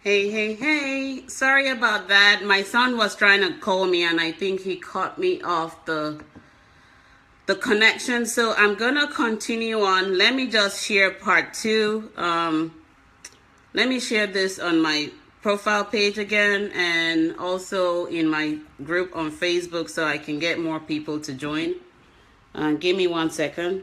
Hey, hey, hey. Sorry about that. My son was trying to call me and I think he cut me off the connection. So I'm going to continue on. Let me just share part two. Let me share this on my profile page again and also in my group on Facebook so I can get more people to join. Give me 1 second.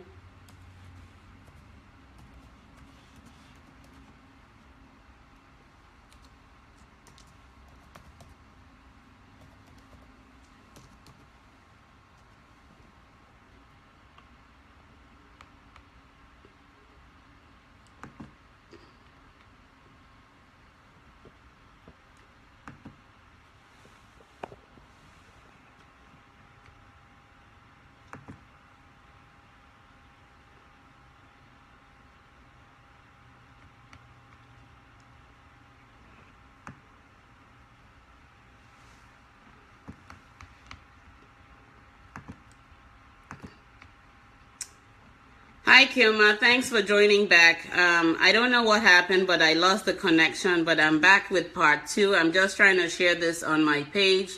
Hi, Kilma. Thanks for joining back. I don't know what happened, but I lost the connection, but I'm back with part two. I'm just trying to share this on my page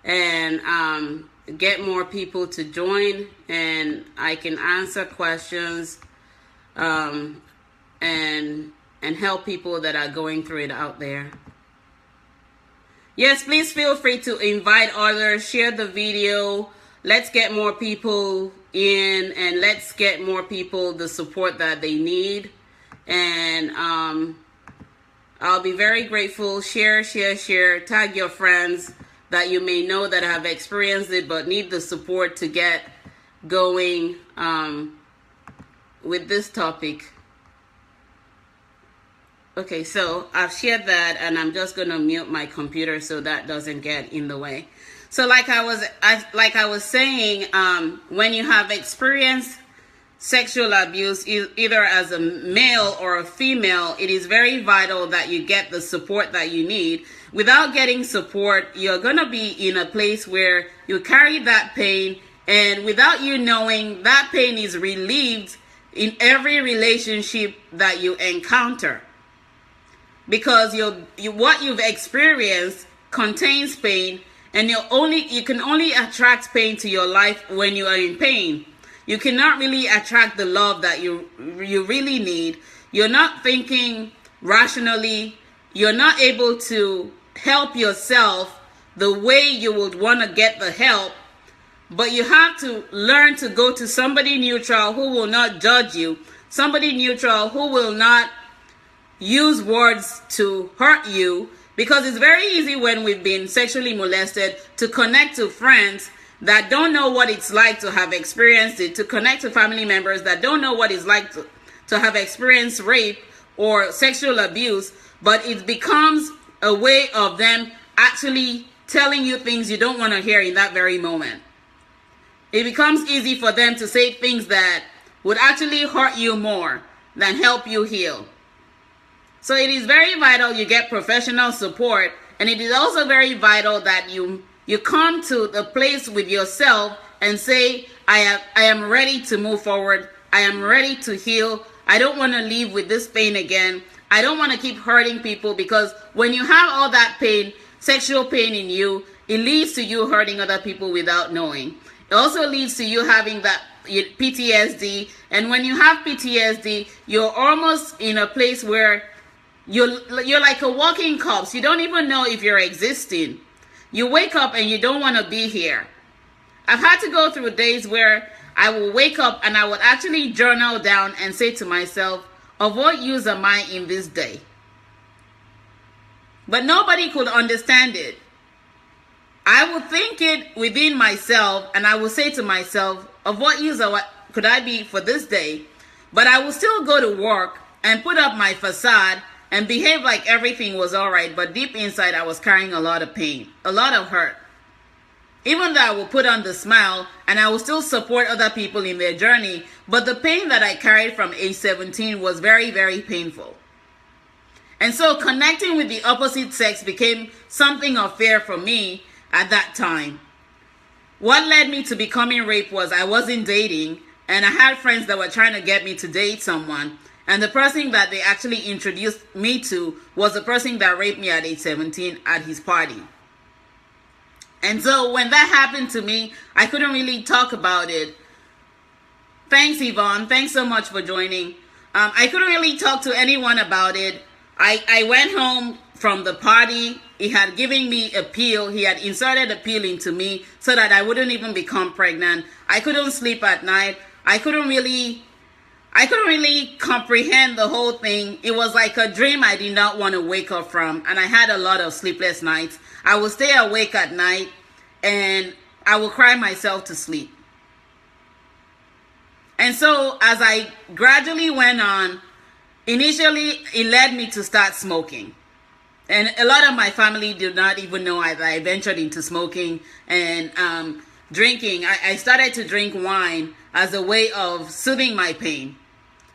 and get more people to join, and I can answer questions and help people that are going through it out there. Yes, please feel free to invite others, share the video. Let's get more people in and let's get more people the support that they need. And I'll be very grateful. Share, tag your friends that you may know that have experienced it but need the support to get going with this topic. Okay, so I've shared that and I'm just going to mute my computer so that doesn't get in the way. So like I was saying, when you have experienced sexual abuse, either as a male or a female, it is very vital that you get the support that you need. Without getting support, you're going to be in a place where you carry that pain, and without you knowing, that pain is relieved in every relationship that you encounter. Because what you've experienced contains pain, and you can only attract pain to your life when you are in pain. You cannot really attract the love that you really need. You're not thinking rationally. You're not able to help yourself the way you would want to get the help. But you have to learn to go to somebody neutral who will not judge you. Somebody neutral who will not use words to hurt you, because it's very easy when we've been sexually molested to connect to friends that don't know what it's like to have experienced it, to connect to family members that don't know what it's like to have experienced rape or sexual abuse, but it becomes a way of them actually telling you things you don't want to hear in that very moment. It becomes easy for them to say things that would actually hurt you more than help you heal. So it is very vital you get professional support, and it is also very vital that you come to the place with yourself and say, I am ready to move forward. I am ready to heal. I don't want to live with this pain again. I don't want to keep hurting people, because when you have all that pain, sexual pain in you, it leads to you hurting other people without knowing. It also leads to you having that PTSD, and when you have PTSD, you're almost in a place where you're like a walking corpse. You don't even know if you're existing. You wake up and you don't want to be here. I've had to go through days where I will wake up and I would actually journal down and say to myself, of what use am I in this day? But nobody could understand it. I would think it within myself and I would say to myself, of what use could I be for this day? But I would still go to work and put up my facade and behave like everything was all right, but deep inside I was carrying a lot of pain, a lot of hurt. Even though I will put on the smile and I will still support other people in their journey, but the pain that I carried from age 17 was very, very painful. And so connecting with the opposite sex became something of fear for me at that time. What led me to becoming raped was I wasn't dating, and I had friends that were trying to get me to date someone. And the person that they actually introduced me to was the person that raped me at age 17 at his party. And so when that happened to me, I couldn't really talk about it. Thanks, Yvonne. Thanks so much for joining. I couldn't really talk to anyone about it. I went home from the party. He had given me a pill. He had inserted a pill into me so that I wouldn't even become pregnant. I couldn't sleep at night. I couldn't really comprehend the whole thing. It was like a dream I did not want to wake up from, and I had a lot of sleepless nights. I would stay awake at night, and I would cry myself to sleep. And so as I gradually went on, initially it led me to start smoking. And a lot of my family did not even know that I ventured into smoking and drinking. I started to drink wine as a way of soothing my pain.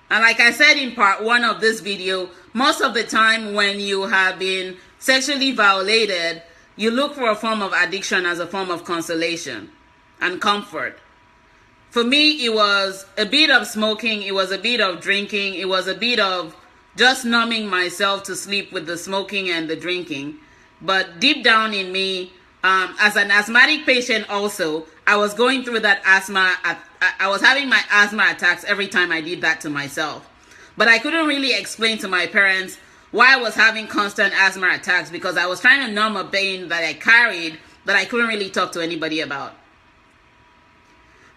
And like I said in part 1 of this video, most of the time when you have been sexually violated, you look for a form of addiction as a form of consolation and comfort. For me, it was a bit of smoking, it was a bit of drinking, it was a bit of just numbing myself to sleep with the smoking and the drinking. But deep down in me, as an asthmatic patient also, I was going through that asthma. I was having my asthma attacks every time I did that to myself. But I couldn't really explain to my parents why I was having constant asthma attacks, because I was trying to numb a pain that I carried that I couldn't really talk to anybody about.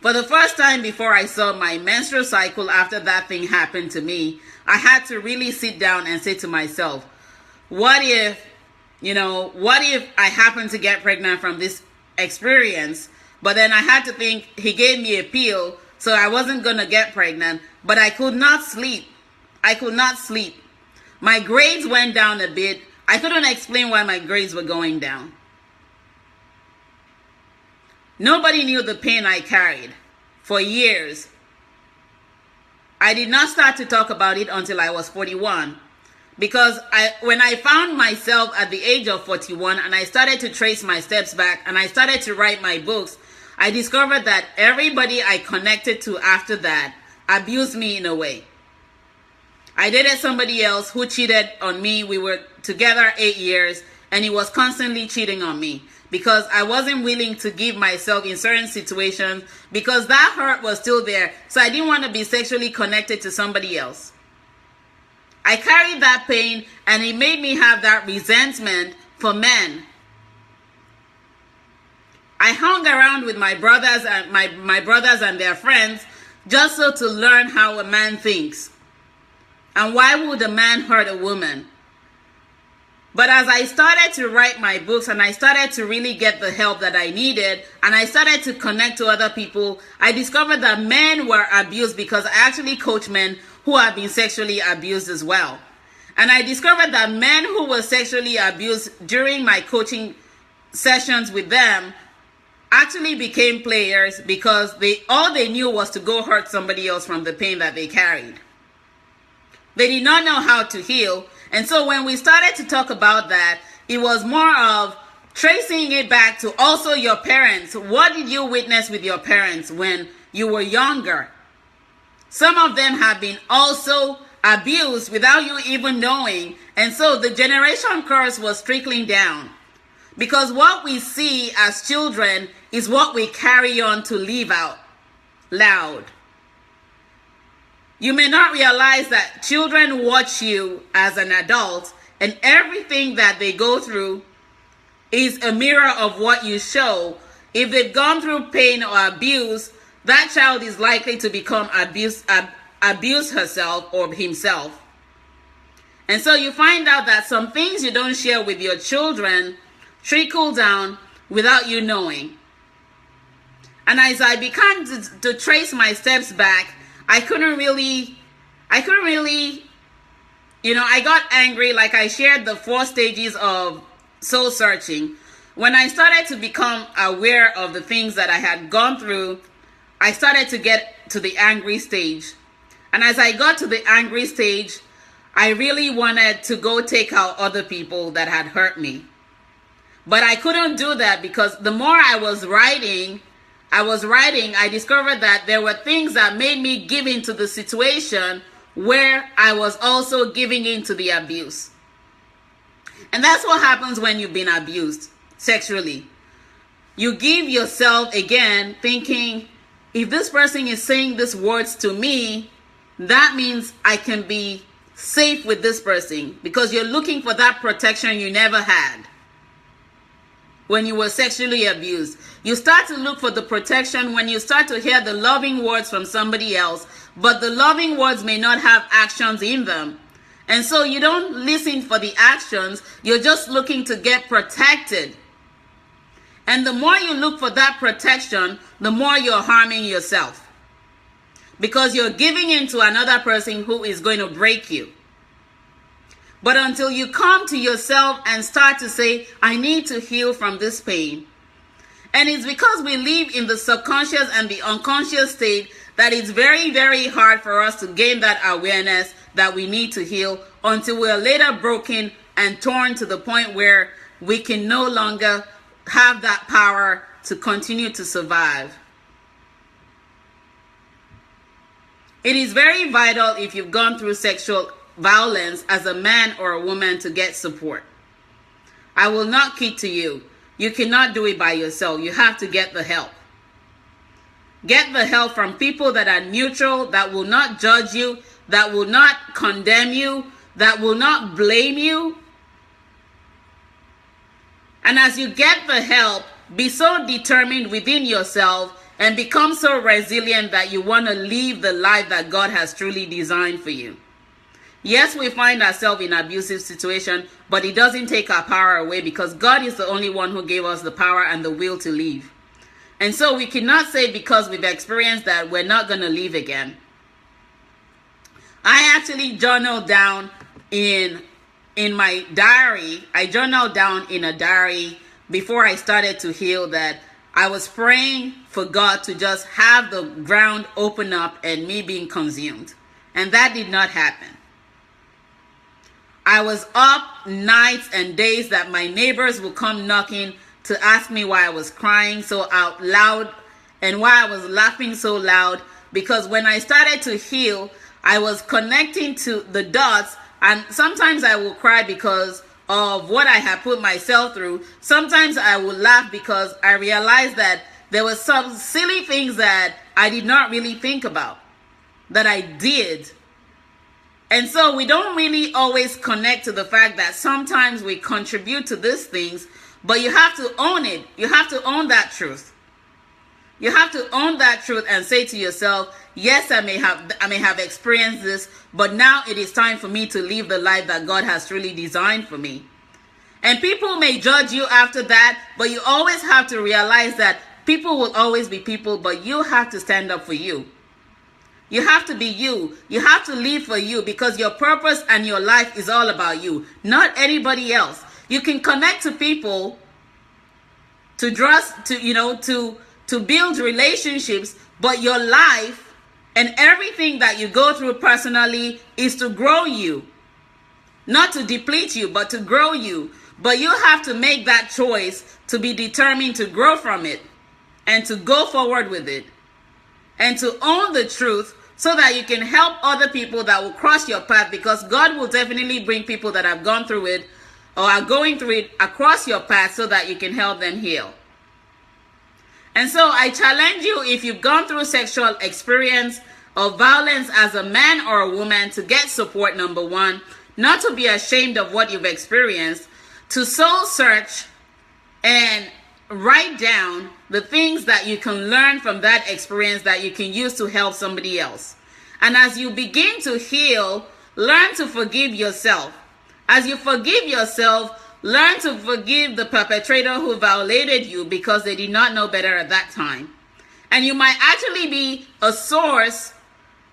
For the first time before I saw my menstrual cycle after that thing happened to me, I had to really sit down and say to myself, what if I happen to get pregnant from this experience? But then I had to think, he gave me a pill, so I wasn't going to get pregnant, but I could not sleep. I could not sleep. My grades went down a bit. I couldn't explain why my grades were going down. Nobody knew the pain I carried for years. I did not start to talk about it until I was 41. Because when I found myself at the age of 41 and I started to trace my steps back and I started to write my books, I discovered that everybody I connected to after that abused me in a way. I dated somebody else who cheated on me. We were together 8 years and he was constantly cheating on me because I wasn't willing to give myself in certain situations because that hurt was still there. So I didn't want to be sexually connected to somebody else. I carried that pain and it made me have that resentment for men. I hung around with my brothers and my brothers and their friends just so to learn how a man thinks. And why would a man hurt a woman? But as I started to write my books and I started to really get the help that I needed and I started to connect to other people, I discovered that men were abused because I actually coach men who have been sexually abused as well. And I discovered that men who were sexually abused during my coaching sessions with them actually became players because all they knew was to go hurt somebody else from the pain that they carried. They did not know how to heal. And so when we started to talk about that, it was more of tracing it back to also your parents. What did you witness with your parents when you were younger? Some of them have been also abused without you even knowing. And so the generation curse was trickling down. Because what we see as children is what we carry on to live out loud. You may not realize that children watch you as an adult, and everything that they go through is a mirror of what you show. If they've gone through pain or abuse, that child is likely to become abuse herself or himself. And so you find out that some things you don't share with your children trickle down without you knowing. And as I began to trace my steps back, I couldn't really, I got angry. Like I shared the 4 stages of soul searching. When I started to become aware of the things that I had gone through, I started to get to the angry stage. And as I got to the angry stage, I really wanted to go take out other people that had hurt me. But I couldn't do that because the more I was writing, I discovered that there were things that made me give into the situation where I was also giving in to the abuse. And that's what happens when you've been abused sexually. You give yourself again thinking, if this person is saying these words to me, that means I can be safe with this person, because you're looking for that protection you never had when you were sexually abused. You start to look for the protection when you start to hear the loving words from somebody else, but the loving words may not have actions in them. And so you don't listen for the actions, you're just looking to get protected. And the more you look for that protection, the more you're harming yourself, because you're giving in to another person who is going to break you. But until you come to yourself and start to say, I need to heal from this pain. And it's because we live in the subconscious and the unconscious state that it's very, very hard for us to gain that awareness that we need to heal, until we're later broken and torn to the point where we can no longer have that power to continue to survive. It is very vital, if you've gone through sexual violence as a man or a woman, to get support. I will not kid to you. You cannot do it by yourself. You have to get the help. Get the help from people that are neutral, that will not judge you, that will not condemn you, that will not blame you. And as you get the help, be so determined within yourself and become so resilient that you want to live the life that God has truly designed for you. Yes, we find ourselves in an abusive situation, but it doesn't take our power away, because God is the only one who gave us the power and the will to live. And so we cannot say because we've experienced that we're not going to live again. I actually journaled down in my diary. I journaled down in a diary before I started to heal that I was praying for God to just have the ground open up and me being consumed. And that did not happen. I was up nights and days that my neighbors would come knocking to ask me why I was crying so out loud and why I was laughing so loud, because when I started to heal, I was connecting to the dots, and sometimes I will cry because of what I had put myself through. Sometimes I will laugh because I realized that there were some silly things that I did not really think about that I did. And so we don't really always connect to the fact that sometimes we contribute to these things, but you have to own it. You have to own that truth. You have to own that truth and say to yourself, yes, I may have experienced this, but now it is time for me to live the life that God has truly designed for me. And people may judge you after that, but you always have to realize that people will always be people, but you have to stand up for you. You have to be you. You have to live for you, because your purpose and your life is all about you, not anybody else. You can connect to people to build relationships, but your life and everything that you go through personally is to grow you, not to deplete you, but to grow you. But you have to make that choice to be determined to grow from it and to go forward with it and to own the truth, so that you can help other people that will cross your path, because God will definitely bring people that have gone through it or are going through it across your path so that you can help them heal. And so I challenge you, if you've gone through sexual experience of violence as a man or a woman, to get support, number one, not to be ashamed of what you've experienced, to soul search and write down the things that you can learn from that experience that you can use to help somebody else. And as you begin to heal, learn to forgive yourself. As you forgive yourself, learn to forgive the perpetrator who violated you because they did not know better at that time. And you might actually be a source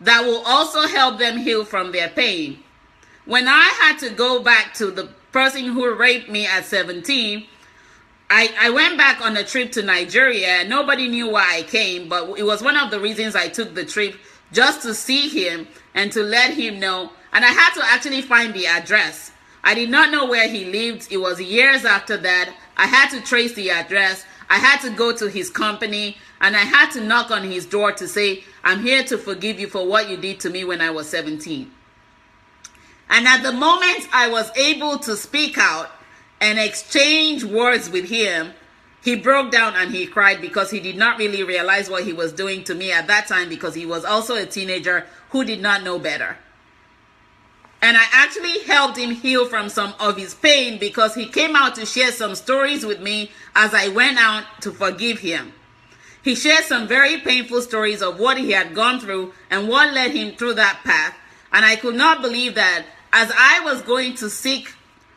that will also help them heal from their pain. When I had to go back to the person who raped me at 17, I went back on a trip to Nigeria. Nobody knew why I came, but it was one of the reasons I took the trip, just to see him and to let him know. And I had to actually find the address. I did not know where he lived. It was years after that. I had to trace the address. I had to go to his company. And I had to knock on his door to say, I'm here to forgive you for what you did to me when I was 17. And at the moment I was able to speak out and exchange words with him, he broke down and he cried because he did not really realize what he was doing to me at that time, because he was also a teenager who did not know better. And I actually helped him heal from some of his pain because he came out to share some stories with me as I went out to forgive him. He shared some very painful stories of what he had gone through and what led him through that path. And I could not believe that as I was going to seek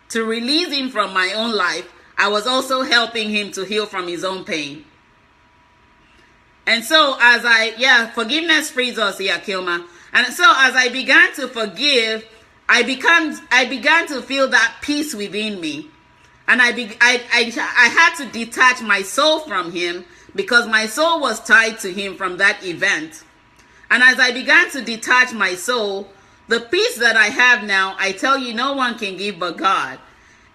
to release him from my own life, I was also helping him to heal from his own pain. And so forgiveness frees us, Kilma. And so as I began to forgive, I began to feel that peace within me. And I had to detach my soul from him because my soul was tied to him from that event. And as I began to detach my soul, the peace that I have now, I tell you, no one can give but God.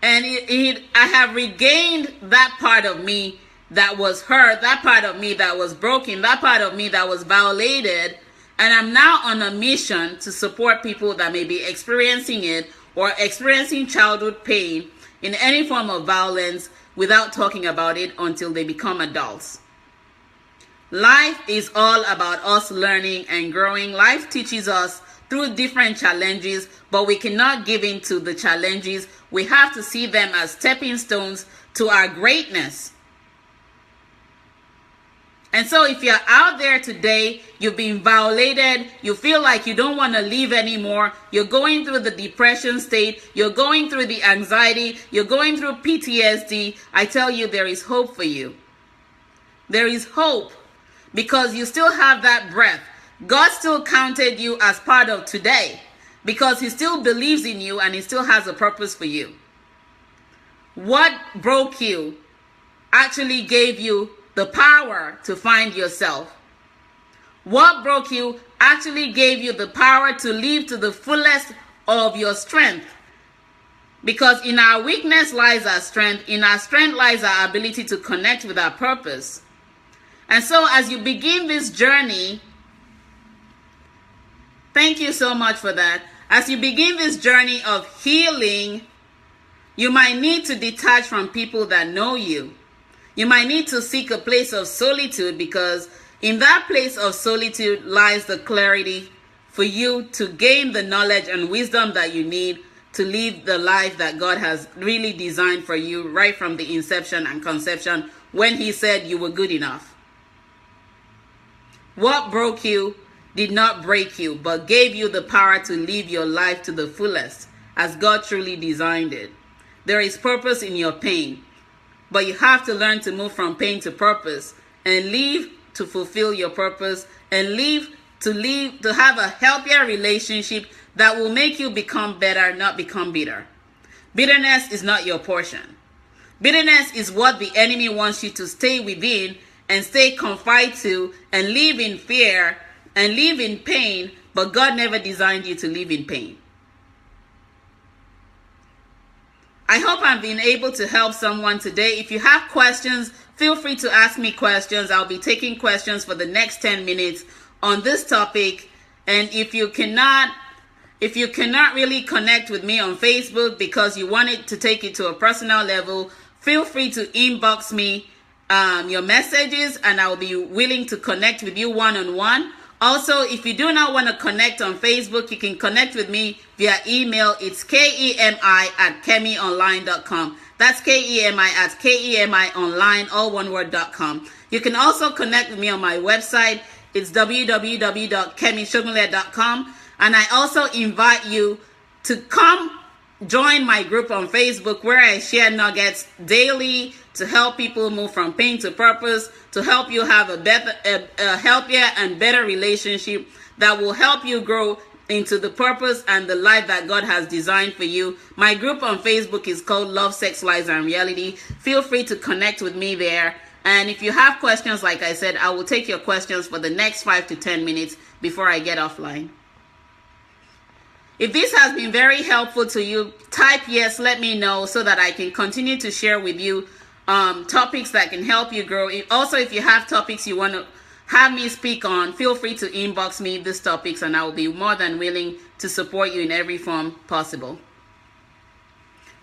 And I have regained that part of me that was hurt, that part of me that was broken, that part of me that was violated. And I'm now on a mission to support people that may be experiencing it or experiencing childhood pain in any form of violence without talking about it until they become adults. Life is all about us learning and growing. Life teaches us through different challenges, but we cannot give in to the challenges. We have to see them as stepping stones to our greatness. And so if you're out there today, you've been violated, you feel like you don't want to live anymore, you're going through the depression state, you're going through the anxiety, you're going through PTSD, I tell you, there is hope for you. There is hope because you still have that breath. God still counted you as part of today because he still believes in you and he still has a purpose for you. What broke you actually gave you the power to find yourself. What broke you actually gave you the power to live to the fullest of your strength. Because in our weakness lies our strength. In our strength lies our ability to connect with our purpose. And so as you begin this journey, thank you so much for that. As you begin this journey of healing, you might need to detach from people that know you. You might need to seek a place of solitude because in that place of solitude lies the clarity for you to gain the knowledge and wisdom that you need to live the life that God has really designed for you right from the inception and conception when he said you were good enough. What broke you did not break you, but gave you the power to live your life to the fullest as God truly designed it. There is purpose in your pain. But you have to learn to move from pain to purpose and live to fulfill your purpose and live to have a healthier relationship that will make you become better, not become bitter. Bitterness is not your portion. Bitterness is what the enemy wants you to stay within and stay confined to and live in fear and live in pain, but God never designed you to live in pain. I hope I've been able to help someone today. If you have questions, feel free to ask me questions. I'll be taking questions for the next 10 minutes on this topic. And if you cannot really connect with me on Facebook because you wanted to take it to a personal level, feel free to inbox me your messages and I'll be willing to connect with you one-on-one. Also, if you do not want to connect on Facebook, you can connect with me via email. It's kemi@kemiionline.com. That's kemi@kemionline, all one word.com. You can also connect with me on my website. It's www.kemishogunle.com. And I also invite you to come join my group on Facebook where I share nuggets daily to help people move from pain to purpose, to help you have a healthier and better relationship that will help you grow into the purpose and the life that God has designed for you. My group on Facebook is called Love, Sex, Lies, and Reality. Feel free to connect with me there. And if you have questions, like I said, I will take your questions for the next 5 to 10 minutes before I get offline. If this has been very helpful to you, type yes, let me know so that I can continue to share with you topics that can help you grow. Also, if you have topics you want to have me speak on, feel free to inbox me these topics, and I will be more than willing to support you in every form possible.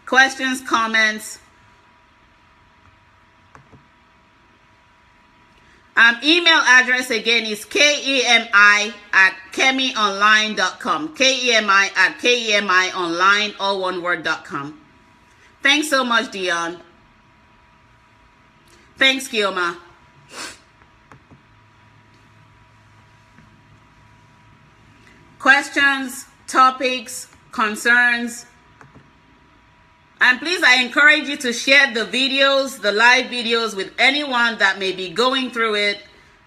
Questions, comments? Email address again is kemi@kemionline.com. kemi@kemionline, all one word.com. Thanks so much, Dion. Thanks, Kioma. Questions, topics, concerns? And please, I encourage you to share the videos, the live videos, with anyone that may be going through it,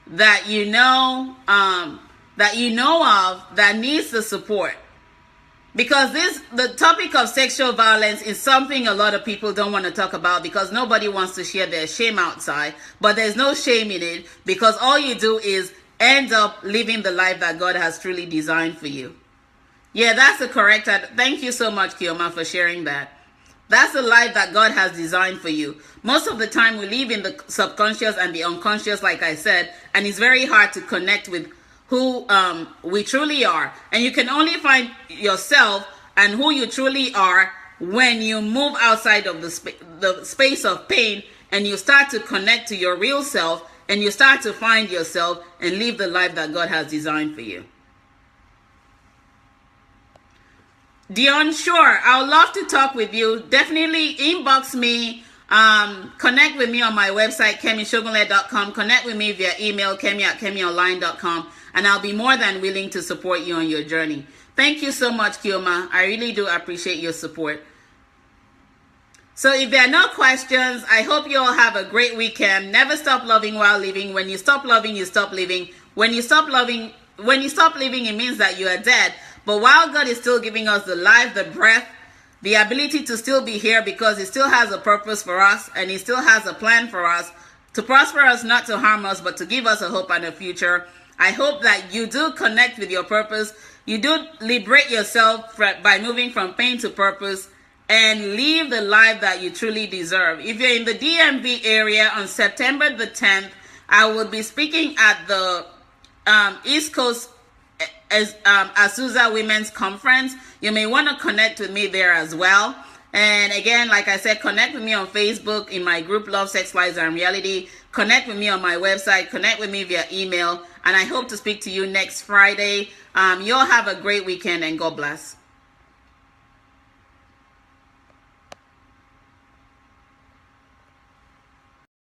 that you know of, that needs the support. Because the topic of sexual violence is something a lot of people don't want to talk about, because nobody wants to share their shame outside. But there's no shame in it, because all you do is end up living the life that God has truly designed for you. Yeah, that's the correct. Thank you so much, Kioma, for sharing that. That's the life that God has designed for you. Most of the time we live in the subconscious and the unconscious, like I said, and it's very hard to connect with who we truly are. And you can only find yourself and who you truly are when you move outside of the space of pain, and you start to connect to your real self, and you start to find yourself and live the life that God has designed for you. Dion, sure, I would love to talk with you. Definitely inbox me, connect with me on my website, kemishogunle.com. Connect with me via email, kemi@kemionline.com, and I'll be more than willing to support you on your journey. Thank you so much, Kioma. I really do appreciate your support. So if there are no questions, I hope you all have a great weekend. Never stop loving while living. When you stop loving, you stop living. When you stop living, it means that you are dead. But while God is still giving us the life, the breath, the ability to still be here, because He still has a purpose for us, and He still has a plan for us, to prosper us, not to harm us, but to give us a hope and a future. I hope that you do connect with your purpose. You do liberate yourself by moving from pain to purpose, and live the life that you truly deserve. If you're in the DMV area, on September the 10th, I will be speaking at the East Coast Azusa Women's Conference. You may want to connect with me there as well. And again, like I said, connect with me on Facebook in my group Love, Sex, Lies, and Reality. Connect with me on my website. Connect with me via email. And I hope to speak to you next Friday. You all have a great weekend, and God bless.